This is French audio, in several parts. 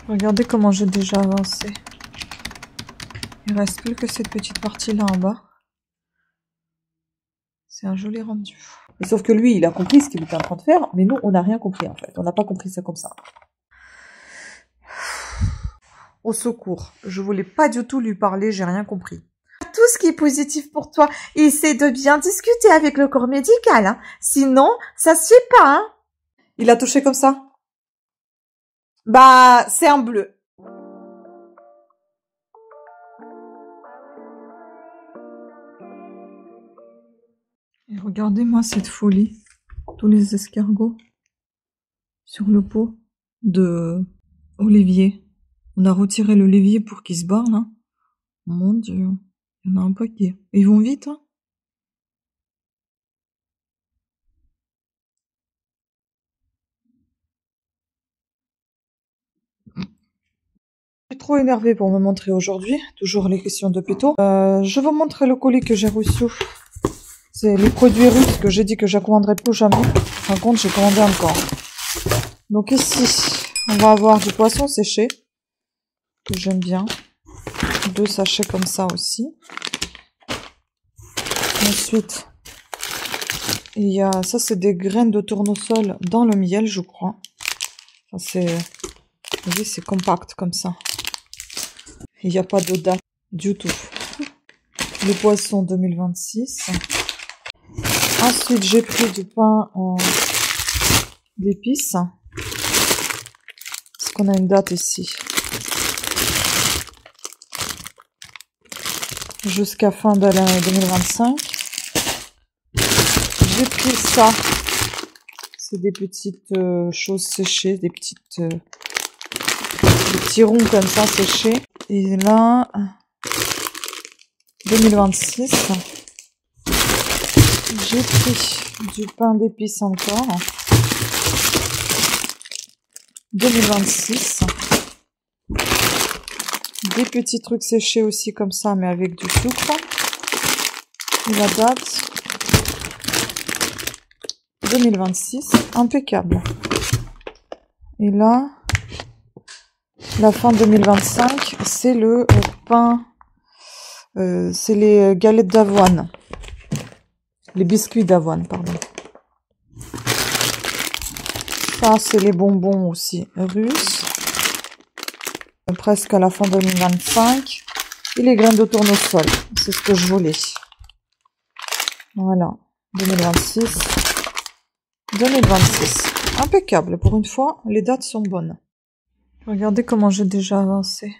Regardez comment j'ai déjà avancé. Il reste plus que cette petite partie-là en bas. C'est un joli rendu. Et sauf que lui, il a compris ce qu'il était en train de faire, mais nous, on n'a rien compris en fait. On n'a pas compris ça comme ça. Au secours. Je voulais pas du tout lui parler, j'ai rien compris. Tout ce qui est positif pour toi, essaie de bien discuter avec le corps médical, hein. Sinon, ça se fait pas, hein. Il a touché comme ça? Bah, c'est un bleu. Et regardez-moi cette folie. Tous les escargots sur le pot de Olivier. On a retiré le levier pour qu'il se barre, là. Mon Dieu. Il y en a un paquet. Ils vont vite, hein. Je suis trop énervée pour me montrer aujourd'hui. Toujours les questions de Péto. Je vous montrer le colis que j'ai reçu. C'est les produits russes que j'ai dit que je ne commanderai plus jamais. Par contre, j'ai commandé encore. Donc ici, on va avoir du poisson séché. Que j'aime bien. 2 sachets comme ça aussi. Ensuite, il y a... Ça, c'est des graines de tournesol dans le miel, je crois. Enfin, c'est... Vous voyez, c'est compact comme ça. Il n'y a pas de date du tout. Le poisson 2026. Ensuite, j'ai pris du pain d'épices. Parce qu'on a une date ici. Jusqu'à fin de l'année 2025. J'ai pris ça. C'est des petites choses séchées, des petits ronds comme ça séchés. Et là, 2026. J'ai pris du pain d'épices encore. 2026. Des petits trucs séchés aussi comme ça, mais avec du sucre. Et la date 2026, impeccable. Et là, la fin 2025, c'est le pain, c'est les galettes d'avoine. Les biscuits d'avoine, pardon. Ça, c'est les bonbons aussi russes. Presque à la fin 2025. Et les graines de tournesol. C'est ce que je voulais. Voilà. 2026. 2026. Impeccable. Pour une fois, les dates sont bonnes. Regardez comment j'ai déjà avancé.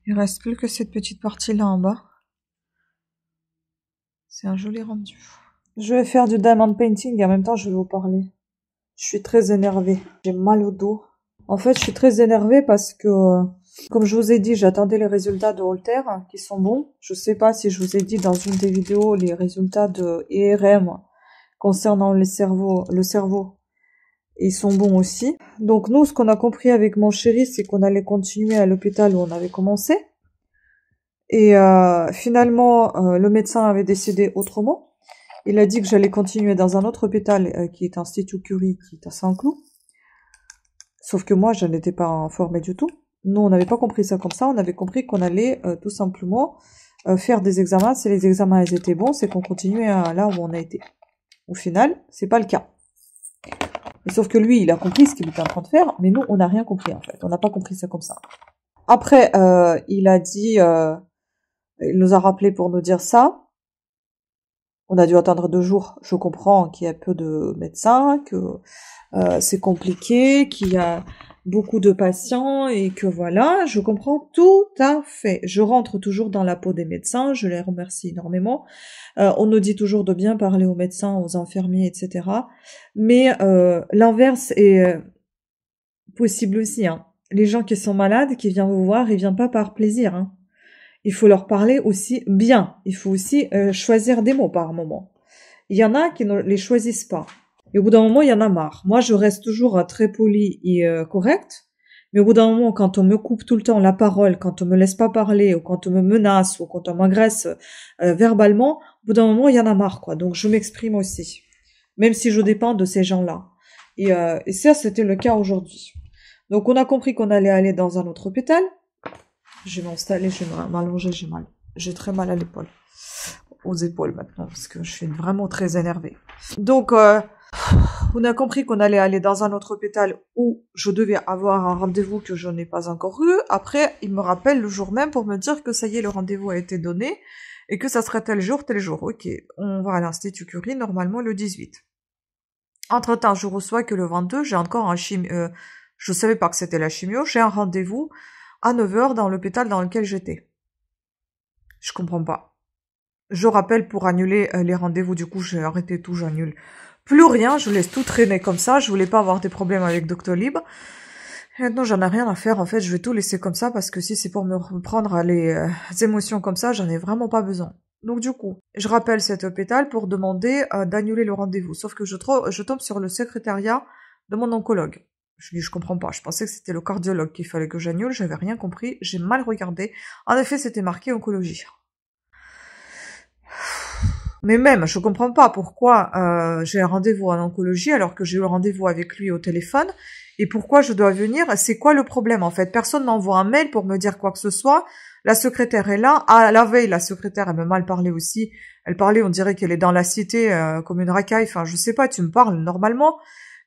Il reste plus que cette petite partie-là en bas. C'est un joli rendu. Je vais faire du diamond painting et en même temps, je vais vous parler. Je suis très énervée. J'ai mal au dos. En fait, je suis très énervée parce que, comme je vous ai dit, j'attendais les résultats de Holter qui sont bons. Je sais pas si je vous ai dit dans une des vidéos les résultats de IRM concernant le cerveau. Ils sont bons aussi. Donc nous, ce qu'on a compris avec mon chéri, c'est qu'on allait continuer à l'hôpital où on avait commencé. Et finalement, le médecin avait décidé autrement. Il a dit que j'allais continuer dans un autre hôpital qui est Institut Curie, qui est à Saint-Cloud. Sauf que moi, je n'étais pas informée du tout. Nous, on n'avait pas compris ça comme ça. On avait compris qu'on allait tout simplement faire des examens. Si les examens ils étaient bons, c'est qu'on continuait là où on a été. Au final, c'est pas le cas. Et sauf que lui, il a compris ce qu'il était en train de faire, mais nous, on n'a rien compris en fait. On n'a pas compris ça comme ça. Après, il a dit, il nous a rappelé pour nous dire ça. On a dû attendre 2 jours. Je comprends qu'il y a peu de médecins, que c'est compliqué, qu'il y a beaucoup de patients et que voilà, je comprends tout à fait. Je rentre toujours dans la peau des médecins, je les remercie énormément. On nous dit toujours de bien parler aux médecins, aux infirmiers, etc. Mais l'inverse est possible aussi. Hein. Les gens qui sont malades, qui viennent vous voir, ils viennent pas par plaisir. Hein. Il faut leur parler aussi bien. Il faut aussi choisir des mots par moment. Il y en a qui ne les choisissent pas. Et au bout d'un moment, il y en a marre. Moi, je reste toujours très polie et correcte. Mais au bout d'un moment, quand on me coupe tout le temps la parole, quand on me laisse pas parler, ou quand on me menace, ou quand on m'agresse verbalement, au bout d'un moment, il y en a marre, quoi. Donc, je m'exprime aussi. Même si je dépends de ces gens-là. Et ça, c'était le cas aujourd'hui. Donc, on a compris qu'on allait aller dans un autre hôpital. Je vais m'installer, je vais m'allonger, j'ai mal. J'ai très mal à l'épaule. Aux épaules maintenant, parce que je suis vraiment très énervée. Donc, on a compris qu'on allait aller dans un autre hôpital où je devais avoir un rendez-vous que je n'ai pas encore eu. Après, il me rappelle le jour même pour me dire que ça y est, le rendez-vous a été donné et que ça serait tel jour, tel jour. Ok, on va à l'Institut Curie, normalement le 18. Entre-temps, je reçois que le 22, j'ai encore un chimio... je savais pas que c'était la chimio, j'ai un rendez-vous à 9h dans l'hôpital dans lequel j'étais. Je comprends pas. Je rappelle pour annuler les rendez-vous, du coup j'ai arrêté tout, j'annule plus rien, je laisse tout traîner comme ça, je voulais pas avoir des problèmes avec Doctolib. Et maintenant j'en ai rien à faire, en fait je vais tout laisser comme ça parce que si c'est pour me reprendre les émotions comme ça, j'en ai vraiment pas besoin. Donc du coup, je rappelle cet hôpital pour demander d'annuler le rendez-vous, sauf que je tombe sur le secrétariat de mon oncologue. Je dis, je comprends pas. Je pensais que c'était le cardiologue qu'il fallait que j'annule. J'avais rien compris. J'ai mal regardé. En effet, c'était marqué oncologie. Mais même, je comprends pas pourquoi j'ai un rendez-vous en oncologie alors que j'ai eu un rendez-vous avec lui au téléphone. Et pourquoi je dois venir? C'est quoi le problème, en fait? Personne m'envoie un mail pour me dire quoi que ce soit. La secrétaire est là. À la veille, la secrétaire, elle m'a mal parlé aussi. Elle parlait, on dirait qu'elle est dans la cité comme une racaille. Enfin, je sais pas, tu me parles normalement.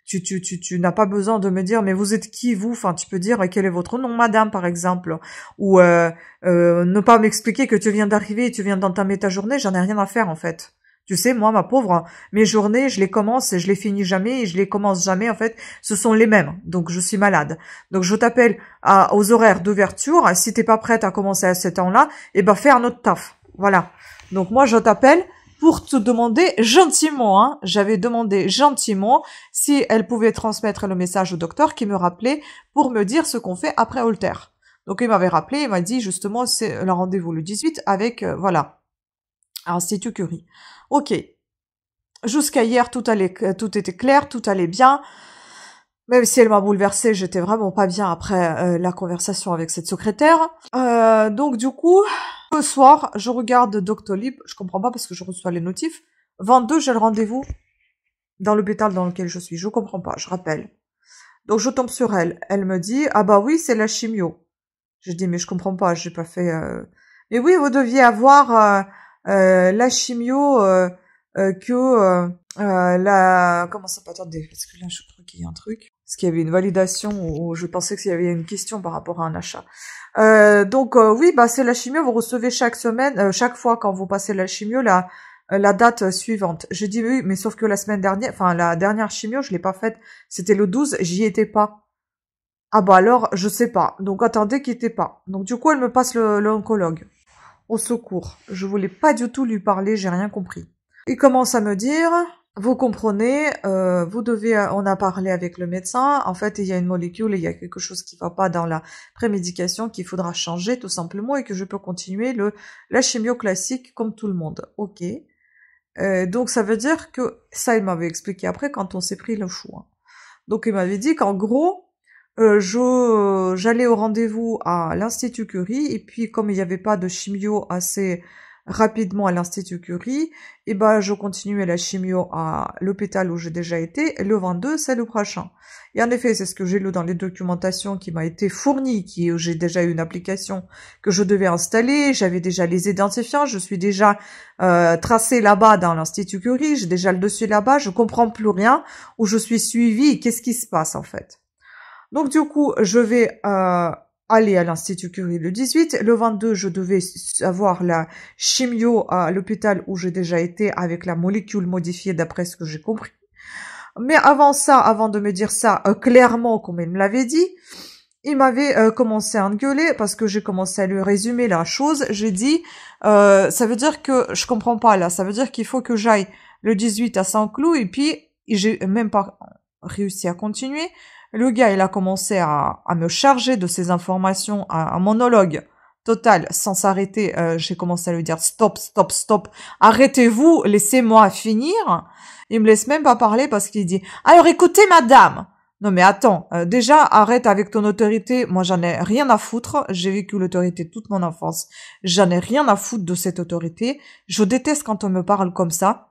Tu n'as pas besoin de me dire, mais vous êtes qui, vous? Enfin, tu peux dire, quel est votre nom, madame, par exemple. Ou ne pas m'expliquer que tu viens d'arriver et tu viens d'entamer ta journée, j'en ai rien à faire, en fait. Tu sais, moi, ma pauvre, mes journées, je les commence et je les finis jamais et je les commence jamais, en fait. Ce sont les mêmes. Donc, je suis malade. Donc, je t'appelle aux horaires d'ouverture. Si t'es pas prête à commencer à ce temps-là, eh ben, fais un autre taf. Voilà. Donc, moi, je t'appelle pour te demander gentiment, hein, j'avais demandé gentiment si elle pouvait transmettre le message au docteur qui me rappelait pour me dire ce qu'on fait après Holter. Donc il m'avait rappelé, il m'a dit justement c'est le rendez-vous le 18 avec, voilà, Institut Curie. Ok. Jusqu'à hier, tout était clair, tout allait bien. Même si elle m'a bouleversée, j'étais vraiment pas bien après la conversation avec cette secrétaire. Donc du coup, le soir, je regarde Doctolib. Je comprends pas parce que je reçois les notifs. 22, j'ai le rendez-vous dans l'hôpital dans lequel je suis. Je comprends pas, je rappelle. Donc je tombe sur elle. Elle me dit, ah bah oui, c'est la chimio. Je dis, mais je comprends pas, j'ai pas fait... Mais oui, vous deviez avoir la chimio la... Comment ça peut attendez, parce que là, je crois qu'il y a un truc. Parce qu'il y avait une validation où je pensais qu'il y avait une question par rapport à un achat. Donc oui, bah c'est la chimio, vous recevez chaque semaine, chaque fois quand vous passez la chimio, la date suivante. J'ai dit oui, mais sauf que la semaine dernière, enfin la dernière chimio, je l'ai pas faite, c'était le 12, j'y étais pas. Ah bah alors, je sais pas. Donc attendez qu'il était pas. Donc du coup, elle me passe l'oncologue. Au secours. Je voulais pas du tout lui parler, j'ai rien compris. Il commence à me dire, vous comprenez, vous devez, on a parlé avec le médecin, en fait il y a une molécule, il y a quelque chose qui va pas dans la prémédication qu'il faudra changer tout simplement et que je peux continuer la chimio classique comme tout le monde. Ok. Donc ça veut dire que, ça il m'avait expliqué après quand on s'est pris le chou. Hein. Donc il m'avait dit qu'en gros, j'allais au rendez-vous à l'Institut Curie et puis comme il n'y avait pas de chimio assez rapidement à l'Institut Curie, et ben je continuais la chimio à l'hôpital où j'ai déjà été, et le 22 c'est le prochain. Et en effet, c'est ce que j'ai lu dans les documentations qui m'a été fournie, j'ai déjà eu une application que je devais installer, j'avais déjà les identifiants, je suis déjà tracée là-bas dans l'Institut Curie, j'ai déjà le dossier là-bas, je comprends plus rien, où je suis suivie, qu'est-ce qui se passe en fait. Donc du coup, je vais aller à l'Institut Curie le 18. Le 22, je devais avoir la chimio à l'hôpital où j'ai déjà été avec la molécule modifiée d'après ce que j'ai compris. Mais avant ça, avant de me dire ça clairement comme il me l'avait dit, il m'avait commencé à engueuler parce que j'ai commencé à lui résumer la chose. J'ai dit, ça veut dire que je comprends pas là, ça veut dire qu'il faut que j'aille le 18 à Saint-Cloud et puis j'ai même pas réussi à continuer. Le gars, il a commencé à me charger de ces informations, un monologue total, sans s'arrêter. J'ai commencé à lui dire stop, stop, stop, arrêtez-vous, laissez-moi finir. Il me laisse même pas parler parce qu'il dit alors écoutez madame. Non mais attends, déjà arrête avec ton autorité. Moi j'en ai rien à foutre. J'ai vécu l'autorité toute mon enfance. J'en ai rien à foutre de cette autorité. Je déteste quand on me parle comme ça.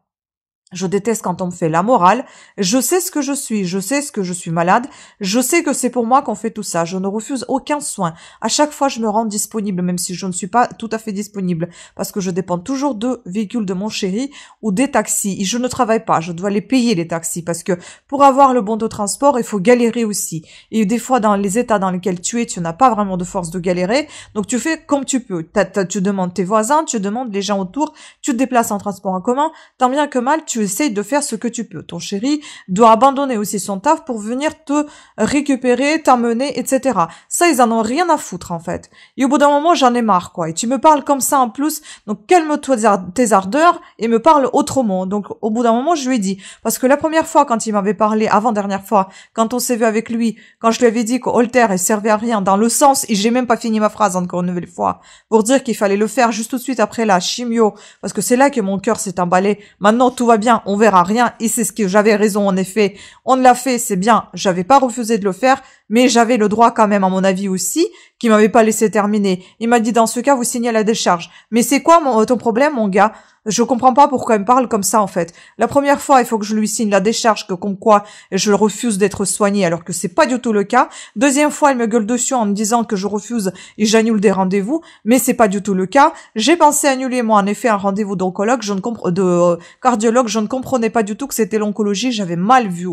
Je déteste quand on me fait la morale. Je sais ce que je suis. Je sais ce que je suis malade. Je sais que c'est pour moi qu'on fait tout ça. Je ne refuse aucun soin. À chaque fois, je me rends disponible, même si je ne suis pas tout à fait disponible. Parce que je dépends toujours de véhicules de mon chéri ou des taxis. Et je ne travaille pas. Je dois les payer, les taxis. Parce que pour avoir le bon de transport, il faut galérer aussi. Et des fois, dans les états dans lesquels tu es, tu n'as pas vraiment de force de galérer. Donc, tu fais comme tu peux. Tu demandes tes voisins, tu demandes les gens autour. Tu te déplaces en transport en commun. Tant bien que mal, tu essayes de faire ce que tu peux. Ton chéri doit abandonner aussi son taf pour venir te récupérer, t'emmener, etc. Ça, ils en ont rien à foutre, en fait. Et au bout d'un moment, j'en ai marre, quoi. Et tu me parles comme ça en plus, donc calme-toi tes ardeurs et me parle autrement. Donc, au bout d'un moment, je lui ai dit, parce que la première fois, quand il m'avait parlé, avant-dernière fois, quand on s'est vu avec lui, quand je lui avais dit qu'Holter, elle servait à rien, dans le sens, et j'ai même pas fini ma phrase encore une nouvelle fois, pour dire qu'il fallait le faire juste tout de suite après la chimio, parce que c'est là que mon cœur s'est emballé. Maintenant, tout va bien, on verra rien, et c'est ce que j'avais raison, en effet. On l'a fait, c'est bien, j'avais pas refusé de le faire, mais j'avais le droit quand même, à mon avis aussi, qui m'avait pas laissé terminer. Il m'a dit, dans ce cas, vous signez la décharge. Mais c'est quoi ton problème, mon gars? Je comprends pas pourquoi il me parle comme ça, en fait. La première fois, il faut que je lui signe la décharge, que comme quoi je refuse d'être soignée, alors que c'est pas du tout le cas. Deuxième fois, il me gueule dessus en me disant que je refuse et j'annule des rendez-vous, mais c'est pas du tout le cas. J'ai pensé annuler, moi, en effet, un rendez-vous d'oncologue, de cardiologue, je ne comprenais pas du tout que c'était l'oncologie, j'avais mal vu.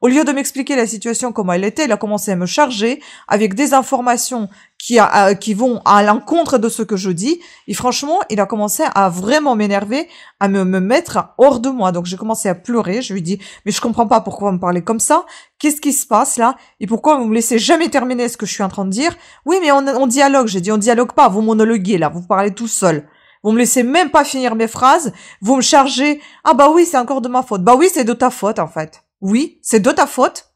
Au lieu de m'expliquer la situation comment elle était, il a commencé à me charger avec des informations qui vont à l'encontre de ce que je dis. Et franchement, il a commencé à vraiment m'énerver, à me mettre hors de moi. Donc j'ai commencé à pleurer. Je lui dis, mais je comprends pas pourquoi vous me parlez comme ça. Qu'est-ce qui se passe là? Et pourquoi vous me laissez jamais terminer ce que je suis en train de dire? Oui, mais on dialogue. J'ai dit, on dialogue pas. Vous monologuez là. Vous parlez tout seul. Vous me laissez même pas finir mes phrases. Vous me chargez. Ah bah oui, c'est encore de ma faute. Bah oui, c'est de ta faute en fait. Oui, c'est de ta faute.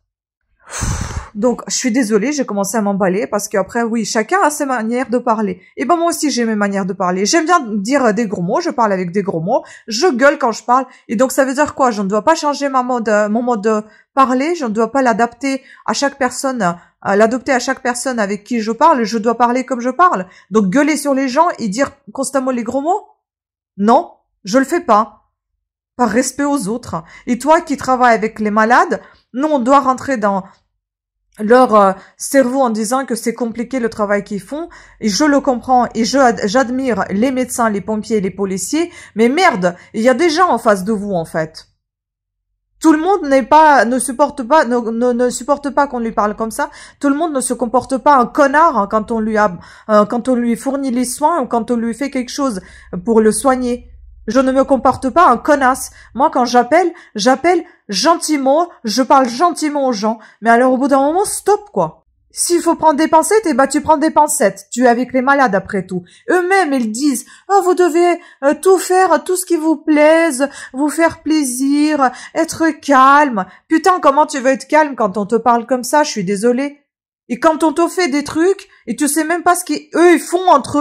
Donc, je suis désolée, j'ai commencé à m'emballer parce qu'après, oui, chacun a ses manières de parler. Et ben moi aussi, j'ai mes manières de parler. J'aime bien dire des gros mots, je parle avec des gros mots, je gueule quand je parle. Et donc, ça veut dire quoi? Je ne dois pas changer mon mode de parler, je ne dois pas l'adapter à chaque personne, l'adopter à chaque personne avec qui je parle, je dois parler comme je parle. Donc, gueuler sur les gens et dire constamment les gros mots? Non, je le fais pas. Par respect aux autres. Et toi qui travailles avec les malades, nous, on doit rentrer dans leur cerveau en disant que c'est compliqué le travail qu'ils font, et je le comprends, et j'admire les médecins, les pompiers, les policiers, mais merde, il y a des gens en face de vous en fait. Tout le monde ne supporte pas qu'on lui parle comme ça. Tout le monde ne se comporte pas un connard quand on lui fournit les soins ou quand on lui fait quelque chose pour le soigner. Je ne me comporte pas un connasse. Moi, quand j'appelle gentiment, je parle gentiment aux gens. Mais alors, au bout d'un moment, stop, quoi. S'il faut prendre des pincettes, eh ben, tu prends des pincettes. Tu es avec les malades, après tout. Eux-mêmes, ils disent, oh, vous devez tout faire, tout ce qui vous plaise, vous faire plaisir, être calme. Putain, comment tu veux être calme quand on te parle comme ça? Je suis désolée. Et quand on te fait des trucs, et tu sais même pas ce qu'eux ils font entre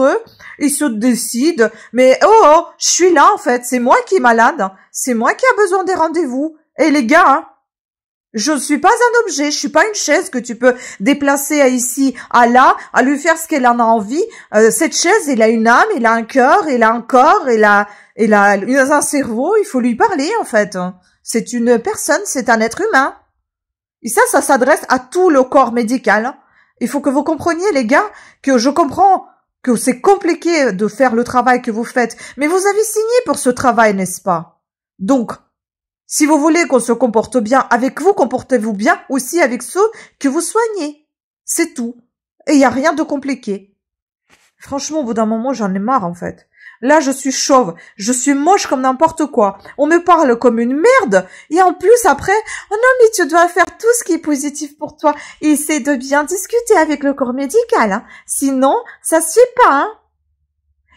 eux, ils se décident, mais oh, je suis là en fait, c'est moi qui est malade, c'est moi qui a besoin des rendez-vous. Et les gars, hein, je ne suis pas un objet, je suis pas une chaise que tu peux déplacer à ici, à là, à lui faire ce qu'elle en a envie. Cette chaise, elle a une âme, elle a un cœur, elle a un corps, elle a un cerveau, il faut lui parler en fait. C'est une personne, c'est un être humain. Et ça s'adresse à tout le corps médical. Il faut que vous compreniez, les gars, que je comprends que c'est compliqué de faire le travail que vous faites, mais vous avez signé pour ce travail, n'est-ce pas? Donc, si vous voulez qu'on se comporte bien avec vous, comportez-vous bien aussi avec ceux que vous soignez. C'est tout. Et il n'y a rien de compliqué. Franchement, au bout d'un moment, j'en ai marre, en fait. Là, je suis chauve, je suis moche comme n'importe quoi. On me parle comme une merde. Et en plus, après, oh non, mais tu dois faire tout ce qui est positif pour toi. Et essaie de bien discuter avec le corps médical. Hein. Sinon, ça se fait pas. Hein.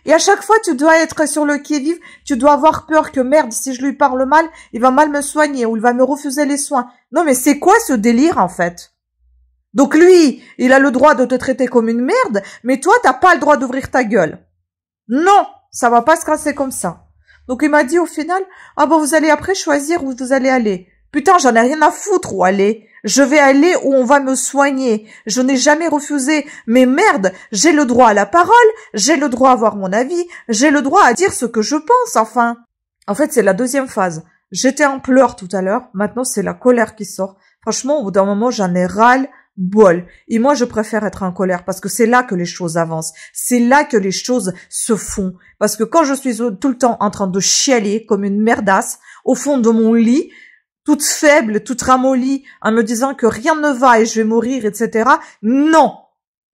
Et à chaque fois, tu dois être sur le qui-vive. Tu dois avoir peur que merde, si je lui parle mal, il va mal me soigner ou il va me refuser les soins. Non, mais c'est quoi ce délire, en fait? Donc lui, il a le droit de te traiter comme une merde, mais toi, t'as pas le droit d'ouvrir ta gueule. Non! Ça va pas se casser comme ça. Donc il m'a dit au final, ah bon, vous allez après choisir où vous allez aller. Putain, j'en ai rien à foutre où aller. Je vais aller où on va me soigner. Je n'ai jamais refusé. Mais merde, j'ai le droit à la parole, j'ai le droit à avoir mon avis, j'ai le droit à dire ce que je pense, enfin. En fait, c'est la deuxième phase. J'étais en pleurs tout à l'heure. Maintenant, c'est la colère qui sort. Franchement, au bout d'un moment, j'en ai ras-le-bol. Et moi, je préfère être en colère parce que c'est là que les choses avancent. C'est là que les choses se font. Parce que quand je suis tout le temps en train de chialer comme une merdasse au fond de mon lit, toute faible, toute ramollie, en me disant que rien ne va et je vais mourir, etc. Non!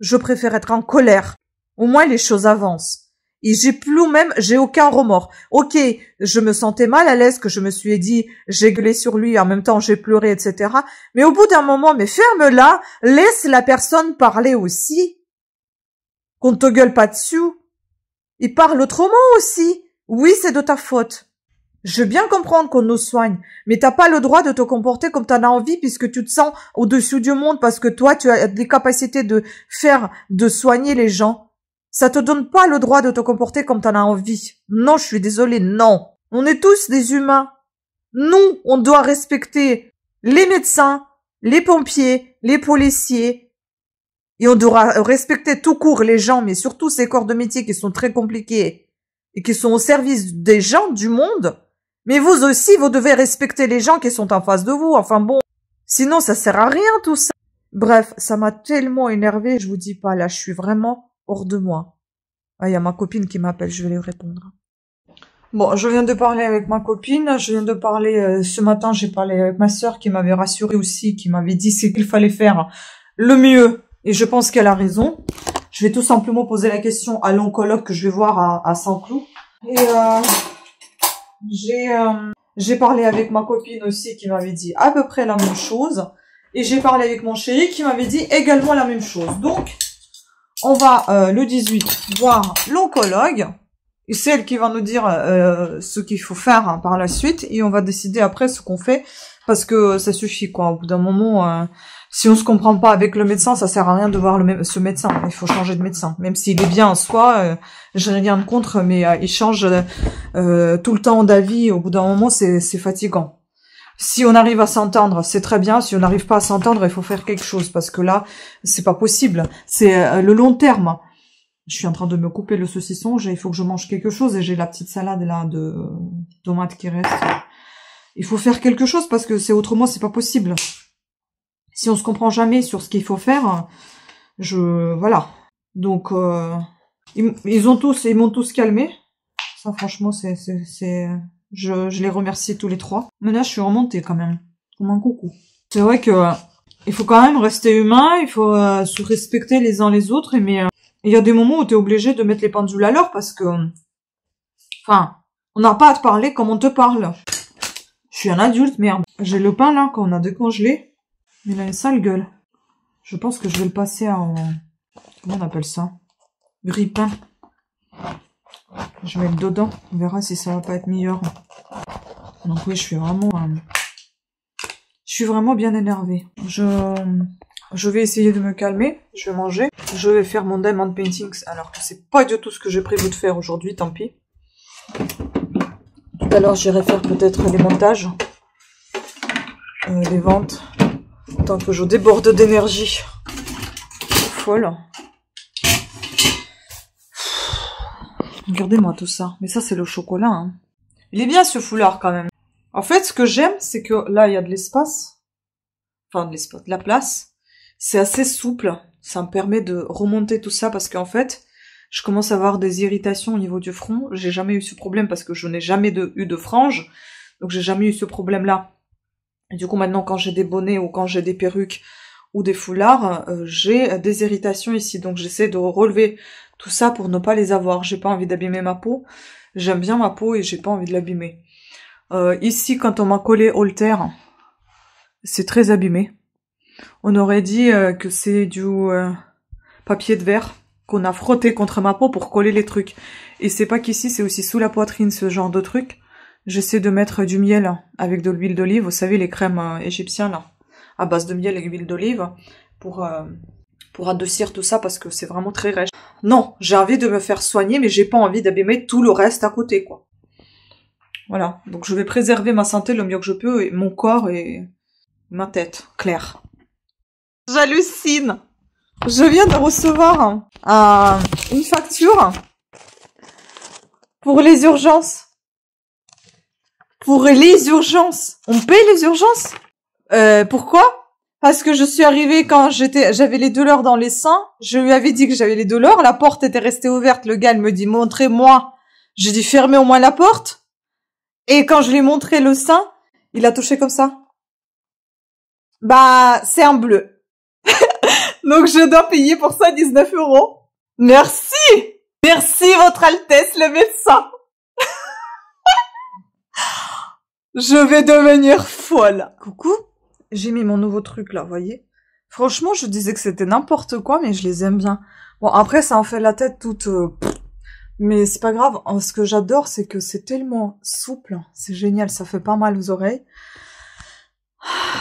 Je préfère être en colère. Au moins, les choses avancent. Et j'ai aucun remords. Ok, je me sentais mal à l'aise, que je me suis dit, j'ai gueulé sur lui, en même temps j'ai pleuré, etc. Mais au bout d'un moment, mais ferme-la, laisse la personne parler aussi. Qu'on te gueule pas dessus. Il parle autrement aussi. Oui, c'est de ta faute. Je veux bien comprendre qu'on nous soigne, mais t'as pas le droit de te comporter comme t'en as envie puisque tu te sens au-dessus du monde parce que toi, tu as des capacités de soigner les gens. Ça te donne pas le droit de te comporter comme t'en as envie. Non, je suis désolée, non. On est tous des humains. Nous, on doit respecter les médecins, les pompiers, les policiers. Et on doit respecter tout court les gens, mais surtout ces corps de métier qui sont très compliqués et qui sont au service des gens, du monde. Mais vous aussi, vous devez respecter les gens qui sont en face de vous. Enfin bon, sinon ça sert à rien tout ça. Bref, ça m'a tellement énervée, je vous dis pas, là, je suis vraiment hors de moi. Ah, il y a ma copine qui m'appelle, je vais lui répondre. Bon, je viens de parler avec ma copine, je viens de parler, ce matin, j'ai parlé avec ma sœur qui m'avait rassurée aussi, qui m'avait dit ce qu'il fallait faire le mieux. Et je pense qu'elle a raison. Je vais tout simplement poser la question à l'oncologue que je vais voir à Saint-Cloud. Et j'ai parlé avec ma copine aussi qui m'avait dit à peu près la même chose. Et j'ai parlé avec mon chéri qui m'avait dit également la même chose. Donc, on va le 18 voir l'oncologue. Et c'est elle qui va nous dire ce qu'il faut faire hein, par la suite. Et on va décider après ce qu'on fait. Parce que ça suffit quoi. Au bout d'un moment, si on se comprend pas avec le médecin, ça sert à rien de voir ce médecin. Il faut changer de médecin. Même s'il est bien en soi, j'ai rien contre. Mais il change tout le temps d'avis. Au bout d'un moment, c'est fatigant. Si on arrive à s'entendre, c'est très bien. Si on n'arrive pas à s'entendre, il faut faire quelque chose. Parce que là, c'est pas possible. C'est le long terme. Je suis en train de me couper le saucisson. Il faut que je mange quelque chose. Et j'ai la petite salade là de tomates qui reste. Il faut faire quelque chose parce que autrement, c'est pas possible. Si on se comprend jamais sur ce qu'il faut faire, voilà. Donc, ils m'ont tous calmé. Ça, franchement, je les remercie tous les trois. Mais là, je suis remontée quand même. Comme un coucou. C'est vrai que, il faut quand même rester humain, il faut se respecter les uns les autres, mais il y a des moments où t'es obligé de mettre les pendules à l'heure parce que, enfin, on n'a pas à te parler comme on te parle. Je suis un adulte, merde. J'ai le pain là, qu'on a décongelé. Il a une sale gueule. Je pense que je vais le passer en... Comment on appelle ça? Grille-pain. Je vais le dedans. On verra si ça va pas être meilleur. Donc oui, je suis vraiment bien énervée. Je vais essayer de me calmer. Je vais manger. Je vais faire mon diamond paintings. Alors que c'est pas du tout ce que j'ai prévu de faire aujourd'hui, tant pis. Tout à l'heure, j'irai faire peut-être les montages. Les ventes. Tant que je déborde d'énergie. Folle. Regardez-moi tout ça. Mais ça, c'est le chocolat. Hein. Il est bien ce foulard quand même. En fait, ce que j'aime, c'est que là, il y a de l'espace. Enfin, de l'espace, de la place. C'est assez souple. Ça me permet de remonter tout ça parce qu'en fait, je commence à avoir des irritations au niveau du front. J'ai jamais eu ce problème parce que je n'ai jamais eu de frange. Donc, j'ai jamais eu ce problème-là. Et du coup, maintenant, quand j'ai des bonnets ou quand j'ai des perruques ou des foulards, j'ai des irritations ici. Donc, j'essaie de relever tout ça pour ne pas les avoir. J'ai pas envie d'abîmer ma peau. J'aime bien ma peau et j'ai pas envie de l'abîmer. Ici, quand on m'a collé Holter, c'est très abîmé. On aurait dit que c'est du papier de verre qu'on a frotté contre ma peau pour coller les trucs. Et c'est pas qu'ici, c'est aussi sous la poitrine, ce genre de truc. J'essaie de mettre du miel avec de l'huile d'olive. Vous savez, les crèmes égyptiennes, là, à base de miel et d'huile d'olive, pour adoucir tout ça, parce que c'est vraiment très rêche. Non, j'ai envie de me faire soigner, mais j'ai pas envie d'abîmer tout le reste à côté, quoi. Voilà, donc je vais préserver ma santé le mieux que je peux, et mon corps et ma tête, claire. J'hallucine. Je viens de recevoir une facture pour les urgences. Pour les urgences. On paye les urgences? Pourquoi? Parce que je suis arrivée quand j'avais les douleurs dans les seins. Je lui avais dit que j'avais les douleurs. La porte était restée ouverte. Le gars, il me dit, montrez-moi. J'ai dit, fermez au moins la porte. Et quand je lui ai montré le sein, il a touché comme ça. Bah, c'est un bleu. Donc, je dois payer pour ça 19 €. Merci. Merci, Votre Altesse, le médecin. Je vais devenir folle. Coucou. J'ai mis mon nouveau truc là, vous voyez. Franchement, je disais que c'était n'importe quoi, mais je les aime bien. Bon, après, ça en fait la tête toute... mais c'est pas grave. Ce que j'adore, c'est que c'est tellement souple. C'est génial, ça fait pas mal aux oreilles.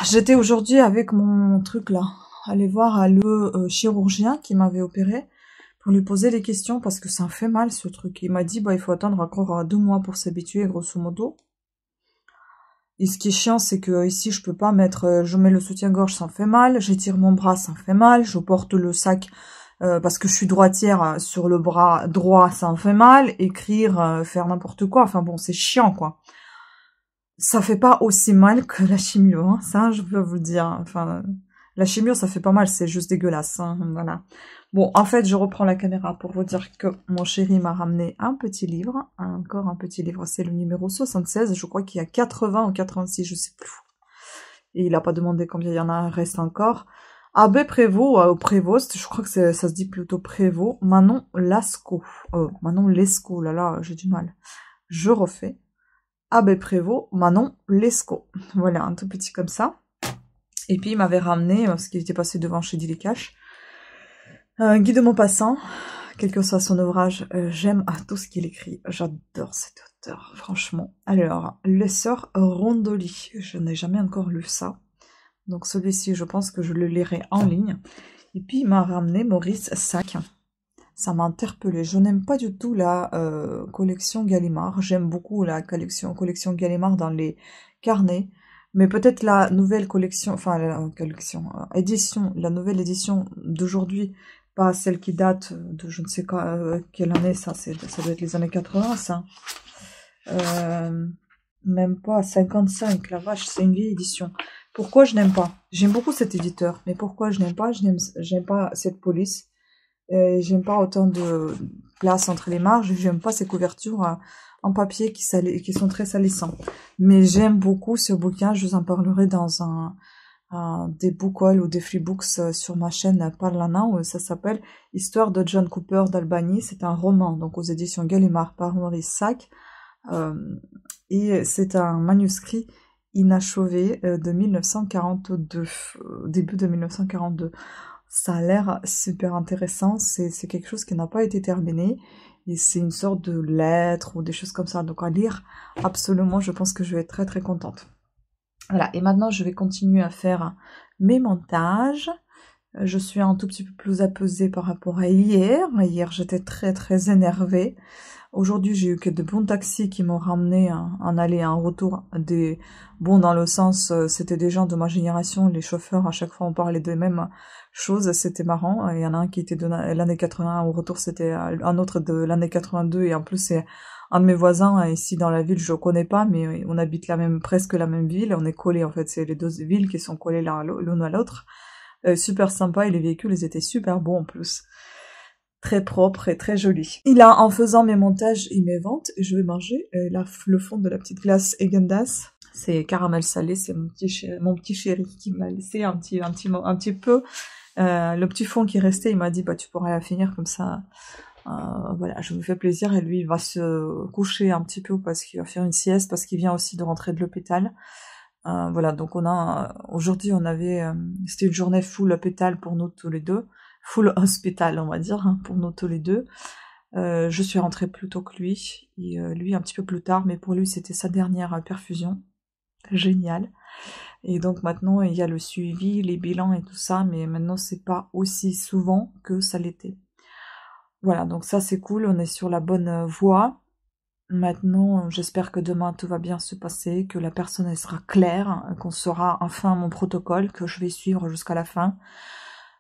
J'étais aujourd'hui avec mon truc là, aller voir le chirurgien qui m'avait opéré pour lui poser les questions parce que ça me fait mal ce truc. Il m'a dit, bah, il faut attendre encore 2 mois pour s'habituer, grosso modo. Et ce qui est chiant, c'est que ici, je peux pas mettre, je mets le soutien-gorge, ça me fait mal, j'étire mon bras, ça me fait mal, je porte le sac, parce que je suis droitière, sur le bras droit, ça me fait mal, écrire, faire n'importe quoi, enfin bon, c'est chiant, quoi. Ça fait pas aussi mal que la chimio, hein, ça, je peux vous le dire, enfin, la chimio, ça fait pas mal, c'est juste dégueulasse, hein, voilà. Bon, en fait, je reprends la caméra pour vous dire que mon chéri m'a ramené un petit livre, encore un petit livre, c'est le numéro 76, je crois qu'il y a 80 ou 86, je sais plus. Et il a pas demandé combien il y en a, reste encore. Abbé Prévost, ou Prévost, je crois que ça se dit plutôt Prévost, Manon Lascaux. Manon Lescaut, là, j'ai du mal. Je refais. Abbé Prévost, Manon Lescaut. Voilà, un tout petit comme ça. Et puis il m'avait ramené, parce qu'il était passé devant chez Dilicache, Guy de Maupassant, quel que soit son ouvrage, j'aime tout ce qu'il écrit. J'adore cet auteur, franchement. Alors, Les Sœurs Rondoli, je n'ai jamais encore lu ça. Donc celui-ci, je pense que je le lirai en ligne. Et puis il m'a ramené Maurice Sac. Ça m'a interpellée. Je n'aime pas du tout la collection Gallimard. J'aime beaucoup la collection Gallimard dans les carnets. Mais peut-être la nouvelle collection, enfin la nouvelle édition d'aujourd'hui, pas celle qui date de je ne sais quoi, quelle année ça doit être les années 80 ça. Même pas 55, la vache, c'est une vieille édition. Pourquoi je n'aime pas? J'aime beaucoup cet éditeur, mais pourquoi je n'aime pas? J'aime pas cette police. J'aime pas autant de place entre les marges, j'aime pas ces couvertures en papier qui sont très salissantes. Mais j'aime beaucoup ce bouquin, je vous en parlerai dans des book hauls ou des free books sur ma chaîne Parlana, où ça s'appelle Histoire de John Cooper d'Albany. C'est un roman, donc aux éditions Gallimard par Maurice Sac. Et c'est un manuscrit inachevé de 1942, début de 1942. Ça a l'air super intéressant, c'est quelque chose qui n'a pas été terminé, et c'est une sorte de lettre ou des choses comme ça, donc à lire, absolument, je pense que je vais être très très contente. Voilà, et maintenant je vais continuer à faire mes montages. Je suis un tout petit peu plus apaisée par rapport à hier. Hier, j'étais très très énervée. Aujourd'hui, j'ai eu que de bons taxis qui m'ont ramené en aller et en retour. Des bons dans le sens, c'était des gens de ma génération. Les chauffeurs, à chaque fois, on parlait des mêmes choses. C'était marrant. Il y en a un qui était de l'année 80. Au retour, c'était un autre de l'année 82. Et en plus, c'est un de mes voisins ici dans la ville. Je le connais pas, mais on habite presque la même ville. On est collés, en fait. C'est les deux villes qui sont collées l'une à l'autre. Super sympa. Et les véhicules, ils étaient super beaux en plus. Très propre et très joli. Et là, en faisant mes montages et mes ventes, je vais manger le fond de la petite glace Häagen-Dazs. C'est caramel salé, c'est mon petit chéri qui m'a laissé un petit peu. Le petit fond qui restait, il m'a dit, bah tu pourras la finir comme ça. Voilà, je me fais plaisir, et lui, il va se coucher un petit peu parce qu'il va faire une sieste, parce qu'il vient aussi de rentrer de l'hôpital. Voilà, donc aujourd'hui, c'était une journée full hôpital pour nous tous les deux. Full hospital, on va dire, hein, pour nous tous les deux. Je suis rentrée plus tôt que lui, et lui un petit peu plus tard, mais pour lui c'était sa dernière perfusion. Génial. Et donc maintenant il y a le suivi, les bilans et tout ça, mais maintenant c'est pas aussi souvent que ça l'était. Voilà, donc ça c'est cool, on est sur la bonne voie. Maintenant, j'espère que demain tout va bien se passer, que la personne elle sera claire, qu'on saura enfin mon protocole, que je vais suivre jusqu'à la fin.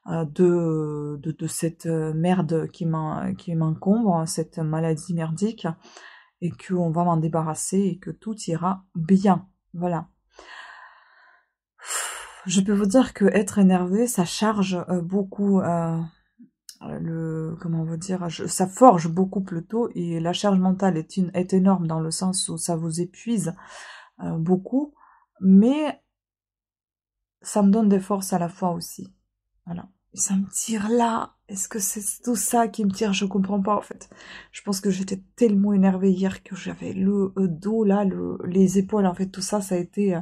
De cette merde qui m'incombe, cette maladie merdique, et qu'on va m'en débarrasser et que tout ira bien. Voilà. Je peux vous dire que être énervé, ça charge beaucoup comment on va dire, ça forge beaucoup plutôt, et la charge mentale est énorme dans le sens où ça vous épuise beaucoup, mais ça me donne des forces à la fois aussi. Voilà. Et ça me tire là. Est-ce que c'est tout ça qui me tire? Je comprends pas en fait. Je pense que j'étais tellement énervée hier que j'avais le dos là, les épaules, en fait, tout ça, ça a été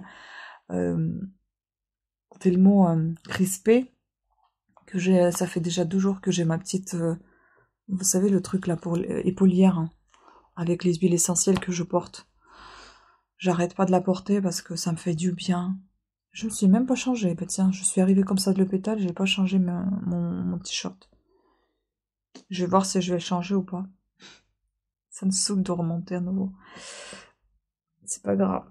tellement crispé que ça fait déjà 2 jours que j'ai ma petite, vous savez, le truc là pour épaulière, hein, avec les huiles essentielles que je porte. J'arrête pas de la porter parce que ça me fait du bien. Je me suis même pas changée. Bah tiens, je suis arrivée comme ça de l'hôpital, j'ai pas changé mon t-shirt. Je vais voir si je vais le changer ou pas. Ça me saoule de remonter à nouveau. C'est pas grave.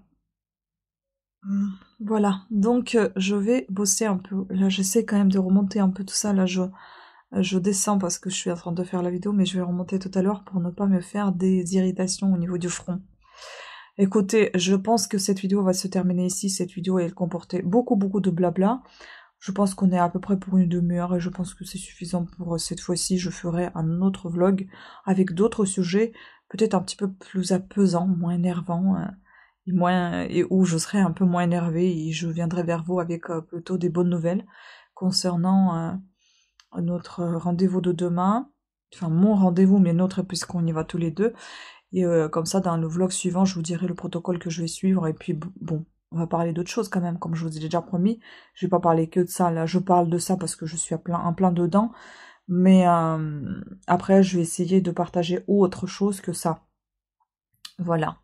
Voilà, donc je vais bosser un peu. Là, j'essaie quand même de remonter un peu tout ça. Là, je descends parce que je suis en train de faire la vidéo, mais je vais remonter tout à l'heure pour ne pas me faire des irritations au niveau du front. Écoutez, je pense que cette vidéo va se terminer ici. Cette vidéo, elle comportait beaucoup de blabla. Je pense qu'on est à peu près pour une demi-heure et je pense que c'est suffisant pour cette fois-ci. Je ferai un autre vlog avec d'autres sujets, peut-être un petit peu plus apaisants, moins énervants, et où je serai un peu moins énervée, et je viendrai vers vous avec plutôt des bonnes nouvelles concernant notre rendez-vous de demain. Enfin, mon rendez-vous, mais notre, puisqu'on y va tous les deux. Et comme ça, dans le vlog suivant, je vous dirai le protocole que je vais suivre. Et puis, bon, on va parler d'autres choses quand même, comme je vous ai déjà promis. Je vais pas parler que de ça, là. Je parle de ça parce que je suis en plein dedans. Mais après, je vais essayer de partager autre chose que ça. Voilà.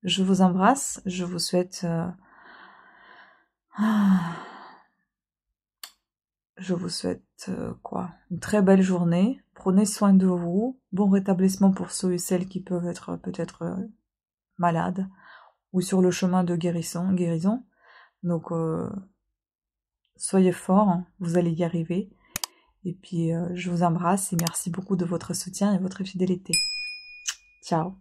Je vous embrasse. Je vous souhaite... Je vous souhaite quoi? Une très belle journée. Prenez soin de vous. Bon rétablissement pour ceux et celles qui peuvent être peut-être malades ou sur le chemin de guérison. Donc, soyez forts, hein, vous allez y arriver. Et puis, je vous embrasse et merci beaucoup de votre soutien et votre fidélité. Ciao.